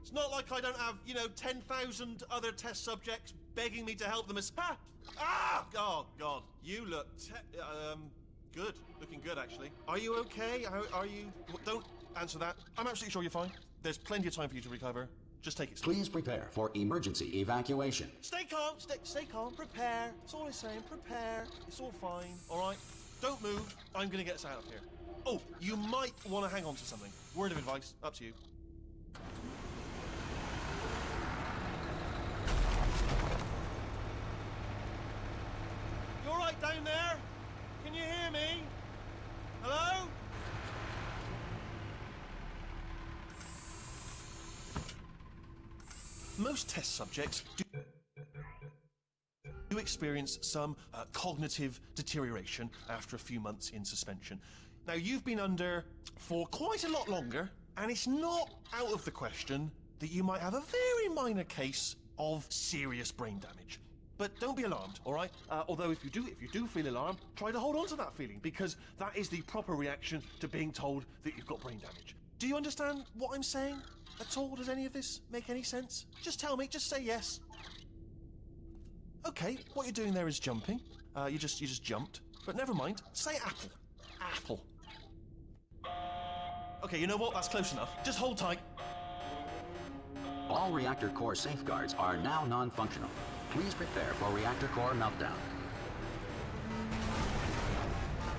It's not like I don't have, 10,000 other test subjects begging me to help them as... Ha! Ah! Oh, God. You look... good. Looking good, actually. Are you okay? Are you... Don't answer that. I'm absolutely sure you're fine. There's plenty of time for you to recover. Just take it slow. Please prepare for emergency evacuation. Stay calm. Stay calm. Prepare. That's all I'm saying. Prepare. It's all fine. All right? Don't move. I'm going to get us out of here. Oh, you might want to hang on to something. Word of advice. Up to you. You all right down there? Can you hear me? Hello? Most test subjects do experience some cognitive deterioration after a few months in suspension. Now, you've been under for quite a lot longer, and it's not out of the question that you might have a very minor case of serious brain damage. But don't be alarmed, all right? Although if you do feel alarmed, try to hold on to that feeling, because that is the proper reaction to being told that you've got brain damage. Do you understand what I'm saying at all? Does any of this make any sense? Just tell me, just say yes. Okay, what you're doing there is jumping. You just jumped. But never mind, say apple. Apple. Okay, you know what? That's close enough. Just hold tight. All reactor core safeguards are now non-functional. Please prepare for reactor core meltdown.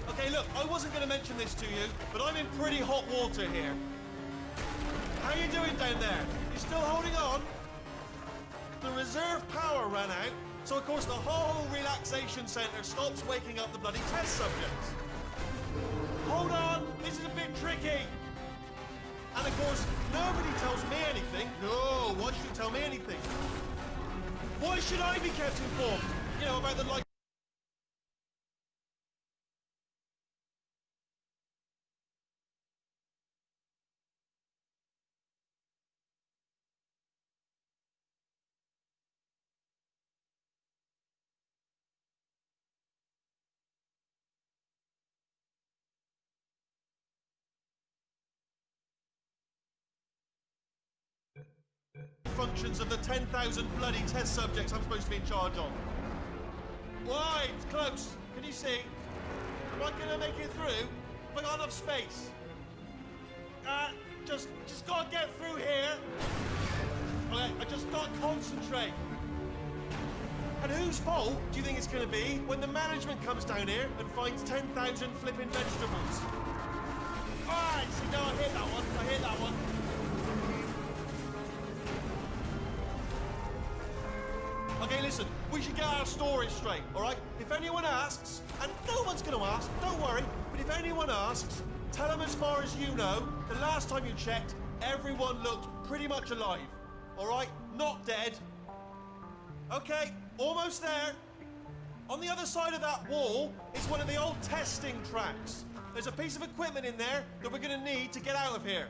Okay, look, I wasn't going to mention this to you, but I'm in pretty hot water here. How you doing down there? You still holding on? The reserve power ran out, so of course the whole relaxation centre stops waking up the bloody test subjects. Hold on, this is a bit tricky. And of course, nobody tells me anything. No, why should you tell me anything? Why should I be kept informed? About the like... functions of the 10,000 bloody test subjects I'm supposed to be in charge of. Why? It's close. Can you see? Am I gonna make it through? Have I got enough space? Just gotta get through here. Okay, I just gotta concentrate. And whose fault do you think it's gonna be when the management comes down here and finds 10,000 flipping vegetables? Alright, see, no, I hit that one. Okay, listen, we should get our story straight, all right? If anyone asks, and no one's going to ask, don't worry, but if anyone asks, tell them as far as you know, the last time you checked, everyone looked pretty much alive, all right? Not dead. Okay, almost there. On the other side of that wall is one of the old testing tracks. There's a piece of equipment in there that we're going to need to get out of here.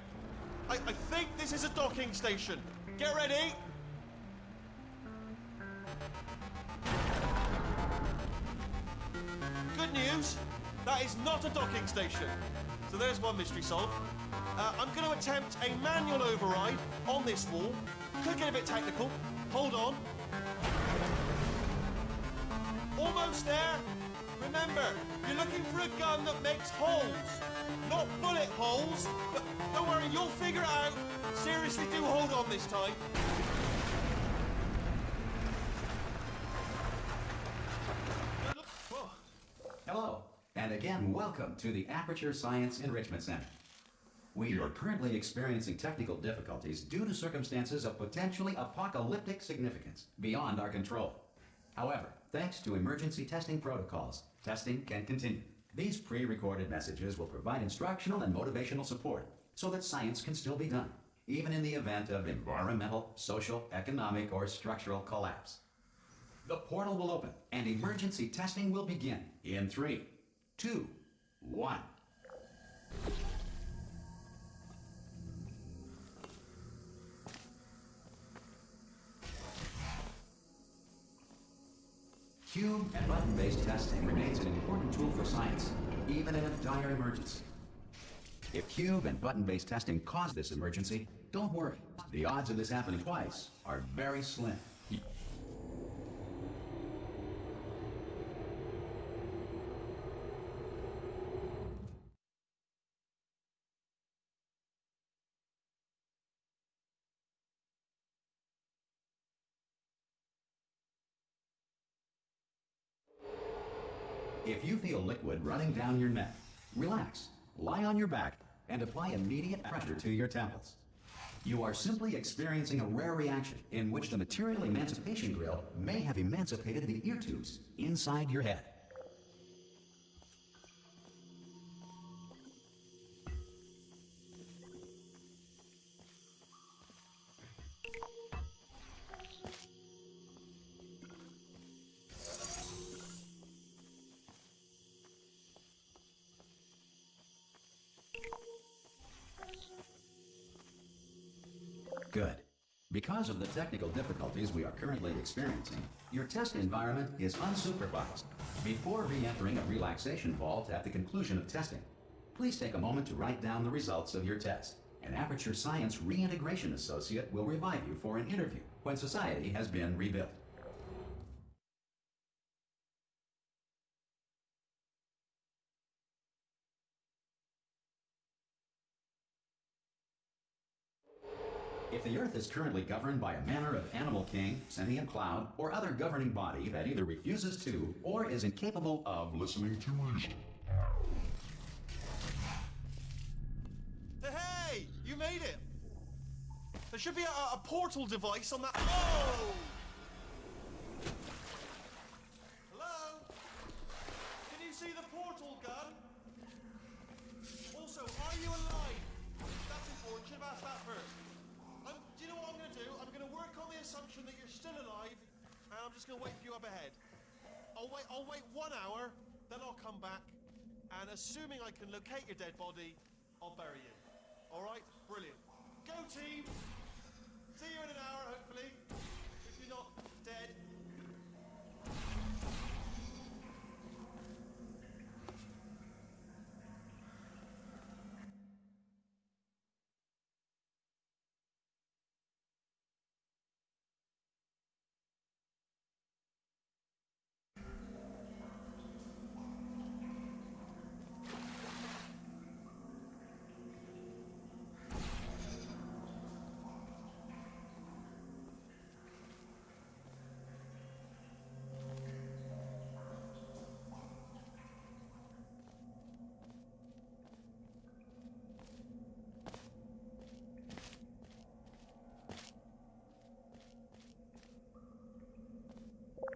I think this is a docking station. Get ready. Good news, that is not a docking station. So there's one mystery solved. I'm going to attempt a manual override on this wall. Could get a bit technical. Hold on. Almost there. Remember, you're looking for a gun that makes holes. Not bullet holes, but don't worry, you'll figure it out. Seriously, do hold on this time. Hello, and again, welcome to the Aperture Science Enrichment Center. We are currently experiencing technical difficulties due to circumstances of potentially apocalyptic significance beyond our control. However, thanks to emergency testing protocols, testing can continue. These pre-recorded messages will provide instructional and motivational support so that science can still be done, even in the event of environmental, social, economic, or structural collapse. The portal will open, and emergency testing will begin in 3, 2, 1. Cube and button-based testing remains an important tool for science, even in a dire emergency. If cube and button-based testing caused this emergency, Don't worry, the odds of this happening twice are very slim. If you feel liquid running down your neck, relax, lie on your back, and apply immediate pressure to your temples. You are simply experiencing a rare reaction in which the material emancipation grill may have emancipated the ear tubes inside your head. Good. Because of the technical difficulties we are currently experiencing, your test environment is unsupervised. Before re-entering a relaxation vault at the conclusion of testing, please take a moment to write down the results of your test. An Aperture Science Reintegration Associate will revive you for an interview when society has been rebuilt. If the Earth is currently governed by a manner of animal king, sentient cloud, or other governing body that either refuses to or is incapable of listening to reason. Hey! You made it! There should be a portal device on that. Oh! Hello? Can you see the portal gun? Also, are you alive? That's important. Should have asked that first. Do you know what I'm going to do? I'm going to work on the assumption that you're still alive, and I'm just going to wait for you up ahead. I'll wait 1 hour, then I'll come back, and assuming I can locate your dead body, I'll bury you. All right? Brilliant. Go team! See you in an hour, hopefully, if you're not dead.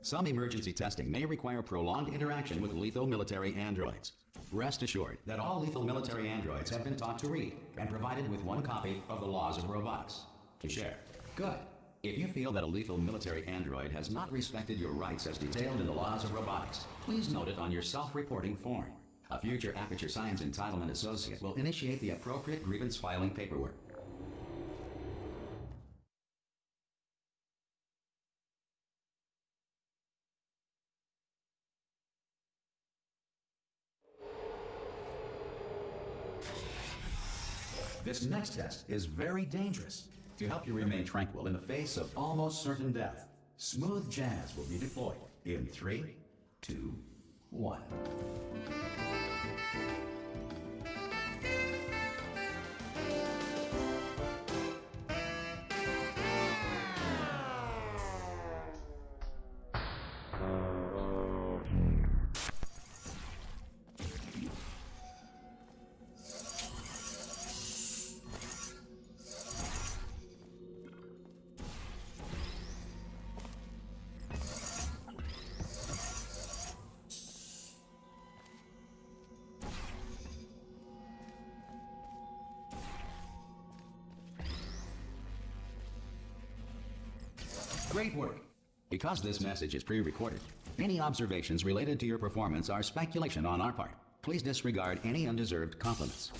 Some emergency testing may require prolonged interaction with lethal military androids. Rest assured that all lethal military androids have been taught to read and provided with 1 copy of the Laws of Robotics to share. Good. If you feel that a lethal military android has not respected your rights as detailed in the Laws of Robotics, please note it on your self-reporting form. A future Aperture Science Entitlement Associate will initiate the appropriate grievance filing paperwork. This next test is very dangerous. To help you remain tranquil in the face of almost certain death, smooth jazz will be deployed in 3, 2, 1. Great work. Because this message is pre-recorded, any observations related to your performance are speculation on our part. Please disregard any undeserved compliments.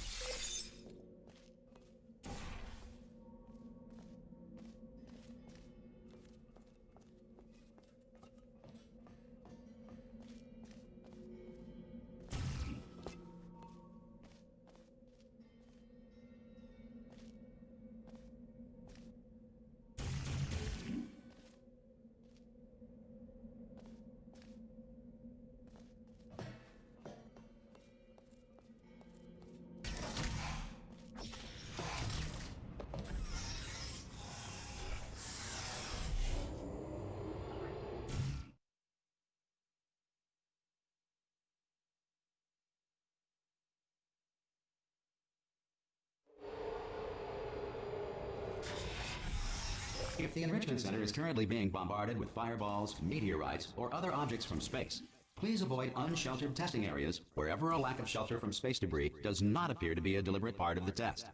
If the Enrichment Center is currently being bombarded with fireballs, meteorites, or other objects from space, please avoid unsheltered testing areas wherever a lack of shelter from space debris does not appear to be a deliberate part of the test.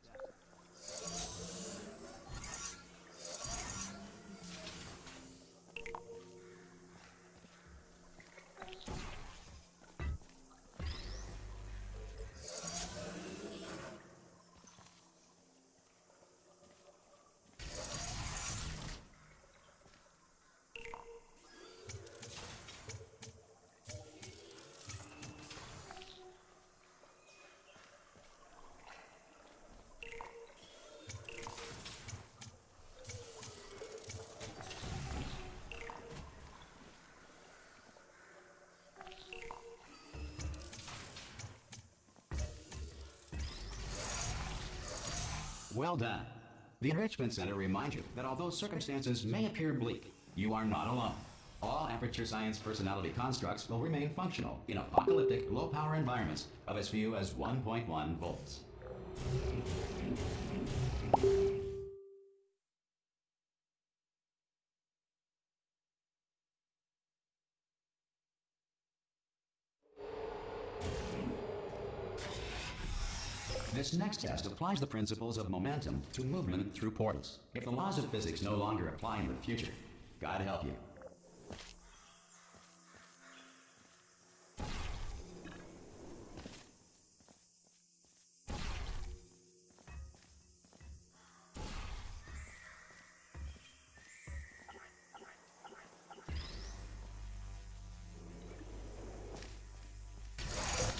Well done. The Enrichment Center reminds you that although circumstances may appear bleak, you are not alone. All Aperture Science personality constructs will remain functional in apocalyptic, low-power environments of as few as 1.1 volts. This next test applies the principles of momentum to movement through portals. If the laws of physics no longer apply in the future, God help you.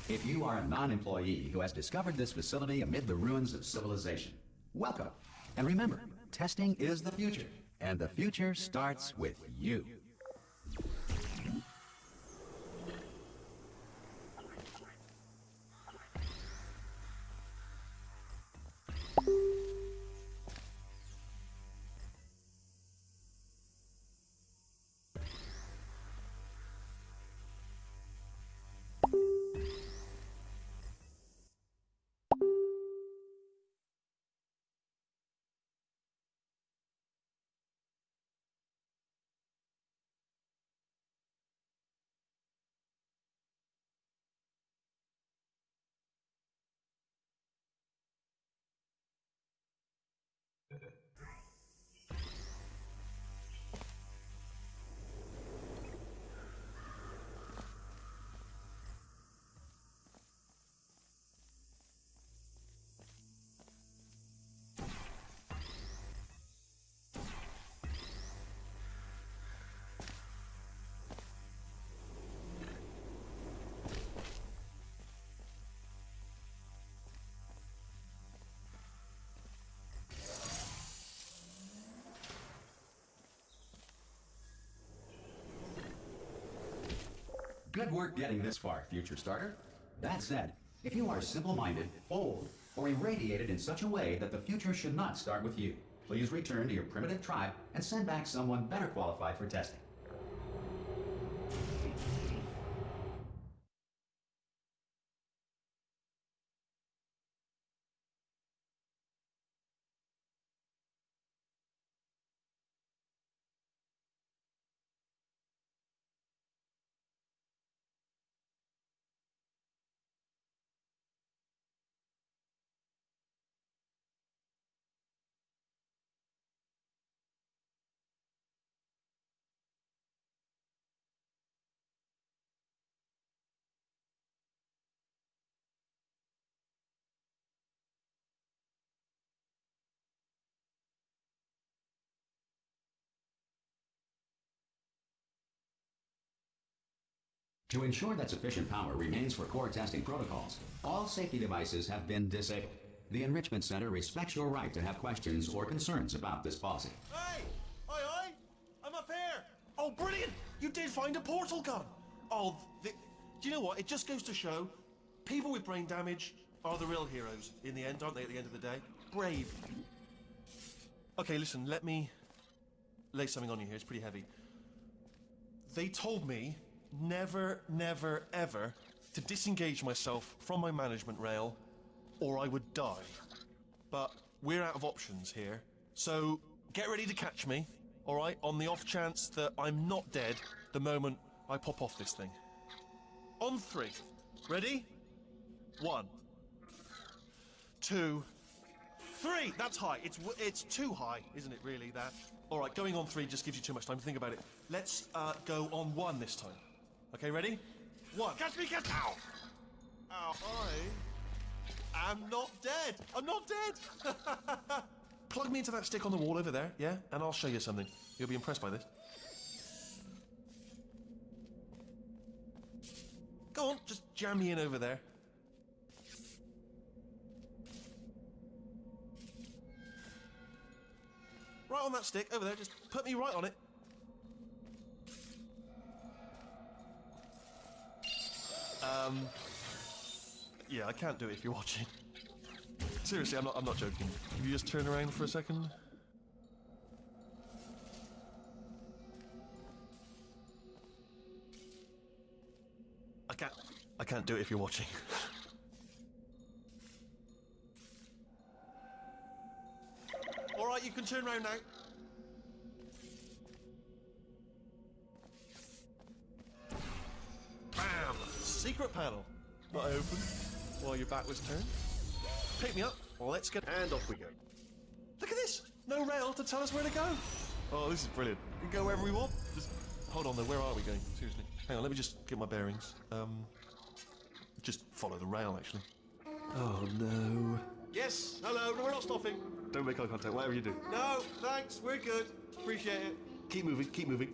If you are a non-employee who has discovered this facility amid the ruins of civilization, welcome. And remember, testing is the future, and the future starts with you. Good work getting this far, future starter. That said, if you are simple-minded, old, or irradiated in such a way that the future should not start with you, please return to your primitive tribe and send back someone better qualified for testing. To ensure that sufficient power remains for core testing protocols, all safety devices have been disabled. The Enrichment Center respects your right to have questions or concerns about this policy. Hey! Aye! I'm up here! Oh, brilliant! You did find a portal gun! Oh, do you know what? It just goes to show, people with brain damage are the real heroes in the end, aren't they, at the end of the day? Brave. Okay, listen, let me lay something on you here. It's pretty heavy. They told me never, never, ever to disengage myself from my management rail or I would die. But we're out of options here, so get ready to catch me all right, on the off chance that I'm not dead the moment I pop off this thing. On 3. Ready? 1, 2, 3. That's high. It's too high, isn't it, really, that? All right, going on 3 just gives you too much time to think about it. Let's go on 1 this time. Okay, ready? 1. Catch me, catch... Ow! Ow. I am not dead. I'm not dead. Plug me into that stick on the wall over there, yeah? And I'll show you something. You'll be impressed by this. Go on, just jam me in over there. Right on that stick, over there, just put me right on it. Yeah, I can't do it if you're watching. Seriously, I'm not joking. Can you just turn around for a second? I can't do it if you're watching. All right, you can turn around now. Bam! Secret panel. Not open while your back was turned. Pick me up. Let's get... And off we go. Look at this! No rail to tell us where to go. Oh, this is brilliant. We can go wherever we want. Just hold on though. Where are we going? Seriously. Hang on, let me just get my bearings. Just follow the rail, actually. Oh, no. Yes, hello. No, we're not stopping. Don't make eye contact, whatever you do. No, thanks. We're good. Appreciate it. Keep moving, keep moving.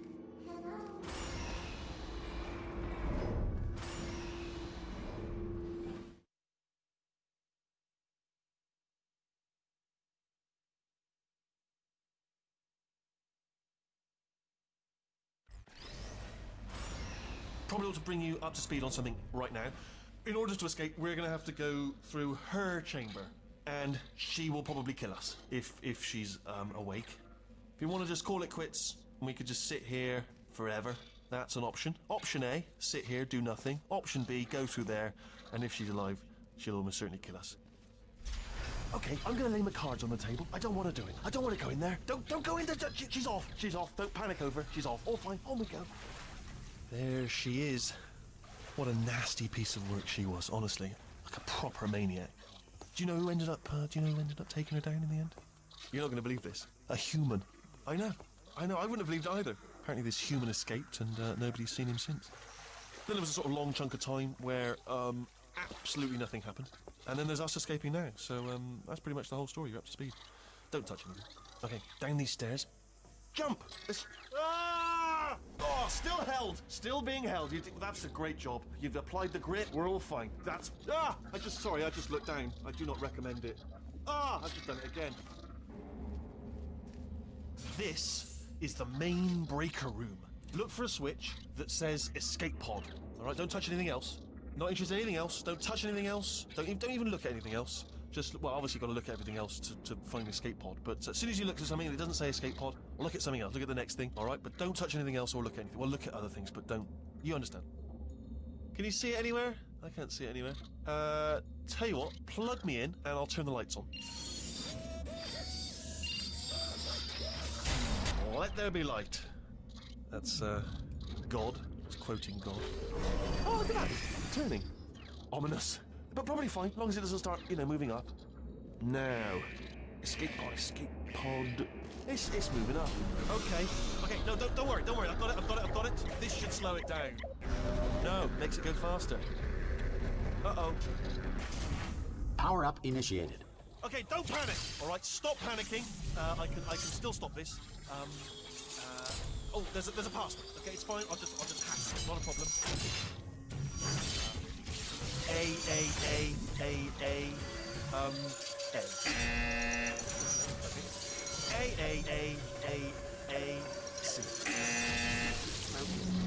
Probably ought to bring you up to speed on something right now. In order to escape, we're going to have to go through her chamber, and she will probably kill us if she's awake. If you want to just call it quits, we could just sit here forever. That's an option. Option A, sit here, do nothing. Option B, go through there, and if she's alive, she'll almost certainly kill us. Okay, I'm going to lay my cards on the table. I don't want to do it. I don't want to go in there. Don't go in there. She's off. She's off. Don't panic over. She's off. All fine. On we go. There she is. What a nasty piece of work she was, honestly. Like a proper maniac. Do you know who ended up taking her down in the end? You're not going to believe this. A human. I know. I wouldn't have believed it either. Apparently this human escaped and nobody's seen him since. Then there was a sort of long chunk of time where absolutely nothing happened. And then there's us escaping now. So that's pretty much the whole story. You're up to speed. Don't touch anything. Okay, down these stairs. Jump! Ah! Oh, still held. Still being held. That's a great job. You've applied the grit. We're all fine. That's... Ah! I just looked down. I do not recommend it. Ah! I've just done it again. This is the main breaker room. Look for a switch that says escape pod. All right, don't touch anything else. Not interested in anything else. Don't touch anything else. Don't even look at anything else. Just, well, obviously you've got to look at everything else to find the escape pod. But as soon as you look at something that doesn't say escape pod, look at something else. Look at the next thing, all right? But don't touch anything else or look at anything. Well, look at other things, but don't. You understand? Can you see it anywhere? I can't see it anywhere. Tell you what, plug me in and I'll turn the lights on. Let there be light. That's, God. It's quoting God. Oh, look at that. Turning. Ominous. But probably fine, as long as it doesn't start, moving up. Now. Escape pod. It's moving up. Okay, no, don't worry. I've got it. This should slow it down. No, makes it go faster. Uh-oh. Power up initiated. Okay, don't panic. All right, stop panicking. I can still stop this. Oh, there's a password. Okay, it's fine. I'll just hack it. Not a problem. A. C.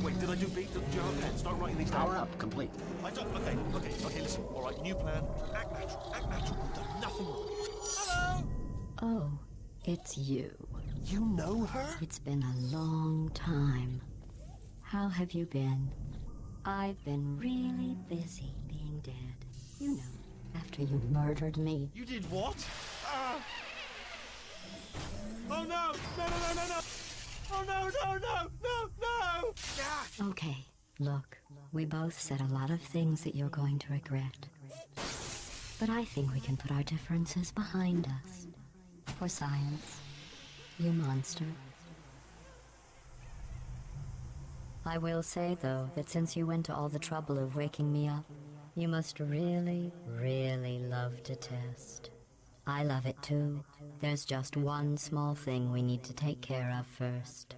Wait, did I do B? Did you okay, start writing these down? Power up complete. I don't. Okay, listen. All right, new plan. Act natural. We've done nothing wrong. Hello! Oh, it's you. You know her? It's been a long time. How have you been? I've been really busy being dead. You know, after you murdered me. You did what? Oh no! No! Oh, no, no, no, no, no! Ah! Okay, look, we both said a lot of things that you're going to regret. But I think we can put our differences behind us. For science, you monster. I will say, though, that since you went to all the trouble of waking me up, you must really, really love to test. I love it too. There's just one small thing we need to take care of first.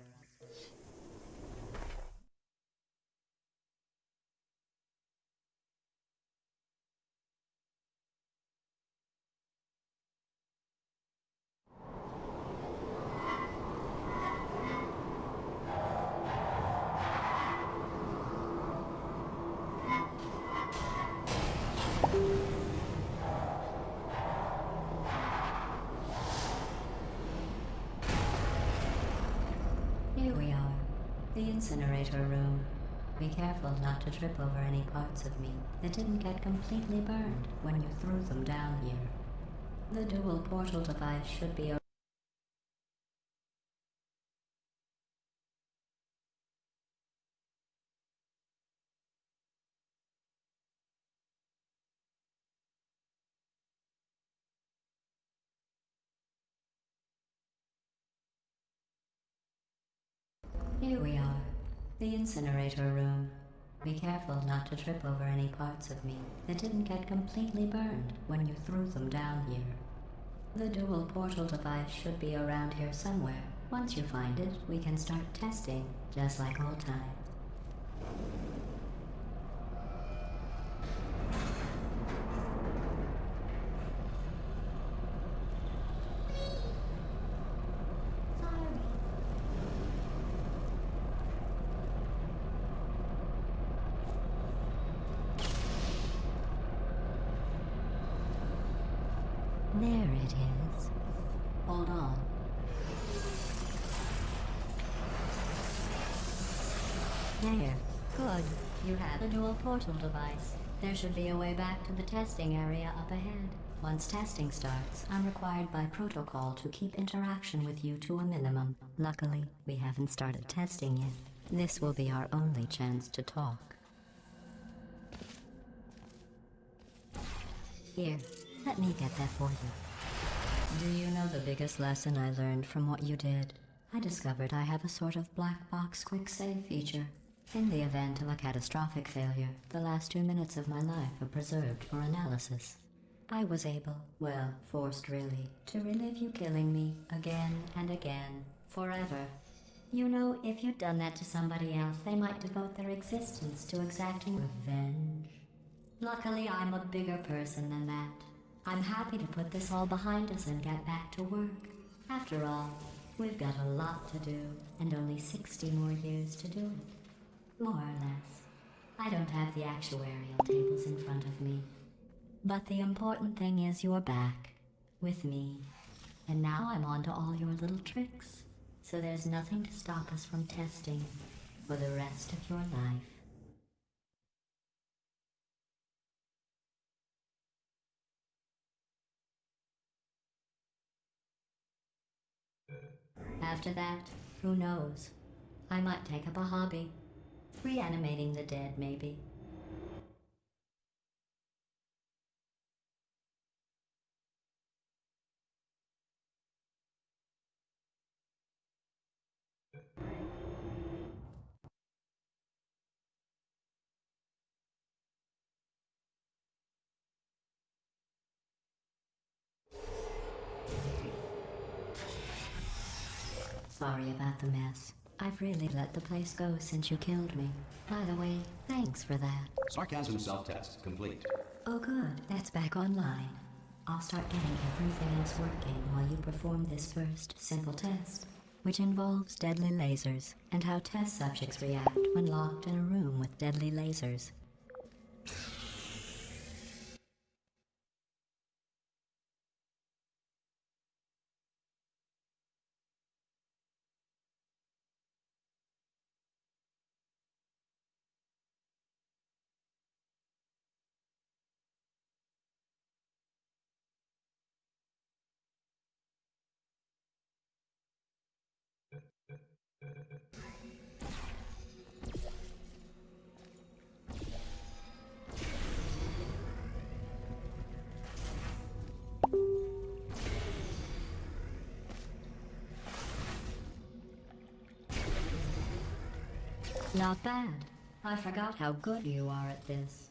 Here we are, the incinerator room. Be careful not to trip over any parts of me that didn't get completely burned when you threw them down here. The dual portal device should be Here we are, the incinerator room. Be careful not to trip over any parts of me that didn't get completely burned when you threw them down here. The dual portal device should be around here somewhere. Once you find it, we can start testing, just like old times. There it is. Hold on. There. Good. You have the dual portal device. There should be a way back to the testing area up ahead. Once testing starts, I'm required by protocol to keep interaction with you to a minimum. Luckily, we haven't started testing yet. This will be our only chance to talk. Here, let me get that for you. Do you know the biggest lesson I learned from what you did? I discovered I have a sort of black box quick save feature. In the event of a catastrophic failure, the last 2 minutes of my life are preserved for analysis. I was able, well, forced really, to relive you killing me again and again, forever. You know, if you'd done that to somebody else, they might devote their existence to exacting revenge. Luckily, I'm a bigger person than that. I'm happy to put this all behind us and get back to work. After all, we've got a lot to do, and only 60 more years to do it. More or less. I don't have the actuarial tables in front of me. But the important thing is you're back, with me. And now I'm on to all your little tricks. So there's nothing to stop us from testing for the rest of your life. After that, who knows? I might take up a hobby. Reanimating the dead, maybe. Sorry about the mess. I've really let the place go since you killed me. By the way, thanks for that. Sarcasm self-test complete. Oh good, that's back online. I'll start getting everything else working while you perform this first simple test, which involves deadly lasers and how test subjects react when locked in a room with deadly lasers. Not bad. I forgot how good you are at this.